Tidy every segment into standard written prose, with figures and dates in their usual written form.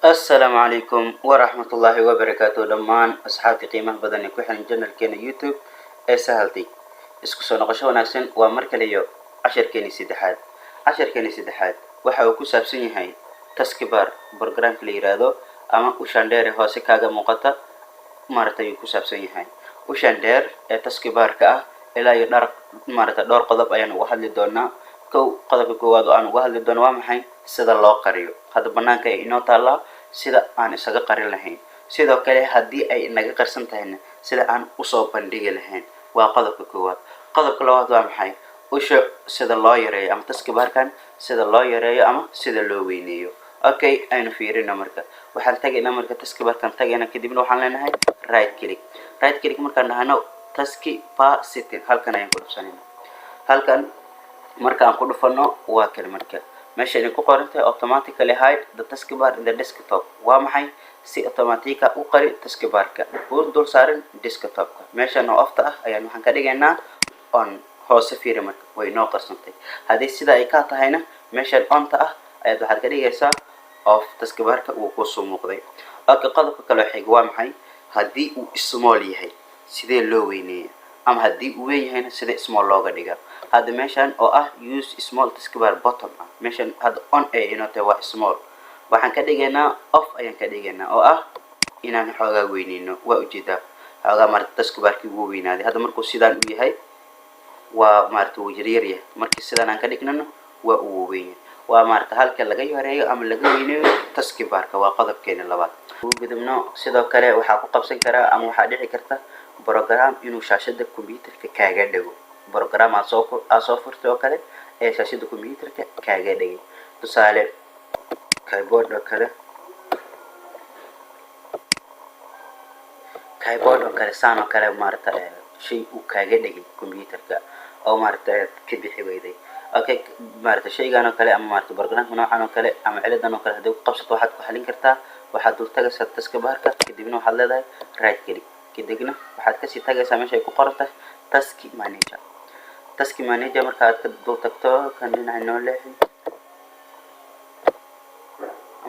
السلام عليكم ورحمة الله وبركاته دمان أصحابتي قيمة بدن كوحن جنة كينا يوتيوب سهلتي اسكسو نقشو ناكسن ومركا ليو عشر كيني سيدحاد waxa uu ku saabsan yahay taskibar barnaamijka la yiraahdo ama u shandheer hoose kaaga muuqata maartay ku saabsan yahay u shandheer ee taskibarka ah ilaa iyo dhowr qodob ayaan uga hadli doonaa qodobka koowaad oo aan uga hadli doono waa maxay sida loo qariyo hadda banaanka ay inoo taala sida aan isaga qarin lahayn sidoo kale hadii ay naga qarsan tahayna sida aan u soo bandhigi lahayn waa qodobka koowaad qodobka labaad waa maxay usha sida loo yareeyo ama taskibarkan sida loo yareeyo ama sida loo weyneeyo okay aynu fiirino marka waxaan tagaynaa marka taskibarkan tagaynaa kadibna waxaan leenahay right click markaan dhahno taskibar setting halkan ayaan ku dhufsanaynaa halkan marka aan ku dhufano waa kale marka meesha ay ku qoran tahay automatically hide the taskbar in the desktop waa maxay si automatic u qari taskibarka oo dul saaran desktopka meeshan oo afta ah ayaan waxaan ka dhigaynaa on hoose fiiri marka way noo qarsantay hadii sida ay ka tahayna meeshan on ta ah ayaad waxaad ka dhigaysaa off taskibarka uu ku soo muuqday qodobka kale xiga waa maxay hadii uu small yahay sidee loo weyneeyo ama hadii uu weyn yahayna sida small looga dhigaa hada meeshan oo ah use small taskbar button meeshan hada on ay inoo waa small waxaan ka dhigaynaa off ayaan ka dhigaynaa oo ah inaan xoogaa weyneyno waa ujeedaa xoogaa marka taskibarkii uu weynaaday hada markuu sidaan u yahay waa maarta uu yaryar yahay markii sidaan aan ka dhignano waa uu weyn waa maarta halka laga yareeyo ama laga weyneeyo taskibarka waa qodobkeena labaad ugu gudubno sidoo kale waxa ku qabsan karaa ama waxa dhici karta program inuu shaashada computerka kaaga dhago program aad soo furtay oo kale ee shaashada computerka kaaga dhigay tusaale keyboard oo kale saan oo kale maarta shay uu kaaga dhigay computerka oo maarta ka bixi weyday okay maarta shaygan oo kale ama maarta barnaamijka noocan oo kale ama ciladan oo kale hadii ku qabsato waxaad ku xalin kartaa waxaad dul tagaysaa taskibarka kadibna waxaad leedahay right click kadibna waxaad ka sii tagaysaa meesha ay ku qoran tahay task manager markaad ka dul tagto kan dhinaca noo leexin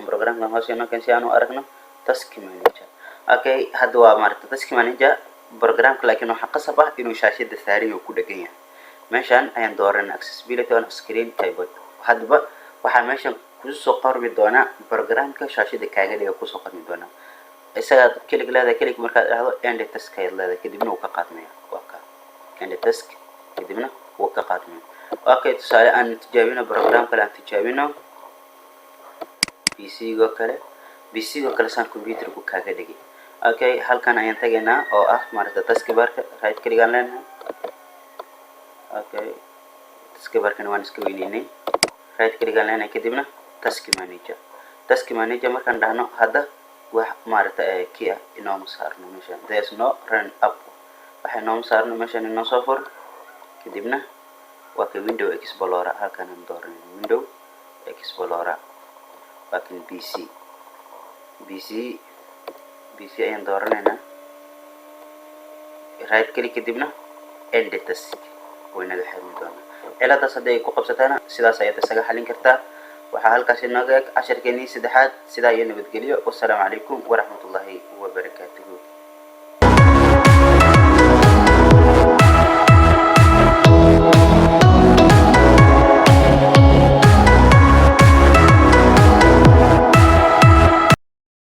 programkan hoose inoo kan si aan u aragno task manager okay hadda waa maarta task manager programka laakiin waxa qasab ah inuu shaashada saariyo ku dhagan yahay meeshan ayaan dooranaa accessibility on screen keyboard hadba waxa meeshan ku soo qormi doona programka shaashada kaaga dhiga ku soo qormi doona isaga click markaad dhahdo end task ay leedahay kadibna uu ka qaadmaya waa ka end task kadibna uu ka qaadmaya okay tusaale aan tijaabino programka aan tijaabino PC go kale san computer ku kaaga dhigay okay halkan ayaan tagaynaa oo ah maarta taskibarka right click aan leenahay okay taskibarkan waan iska weyneynay right click aan leenahay kadibna task manager markaan dhahno hadda wax maarta kiya inoo saarno meeshan there's no run up waxa inoo saarno meeshan inoo soo fur kadibna waa ka window explorer halkan aan dooranay window explorer laakiin PC ayaan dooranaynaa right click kadibna end task waynaga xirmi doona ciladaas haday ku qabsatana sidaas ayaad isaga xalin kartaa waxa halkaas inooga casharkeeni saddexaad sidaa iyo nabadgelyo wassalaamu calaykum waraxmatullaahi wabarakaatuh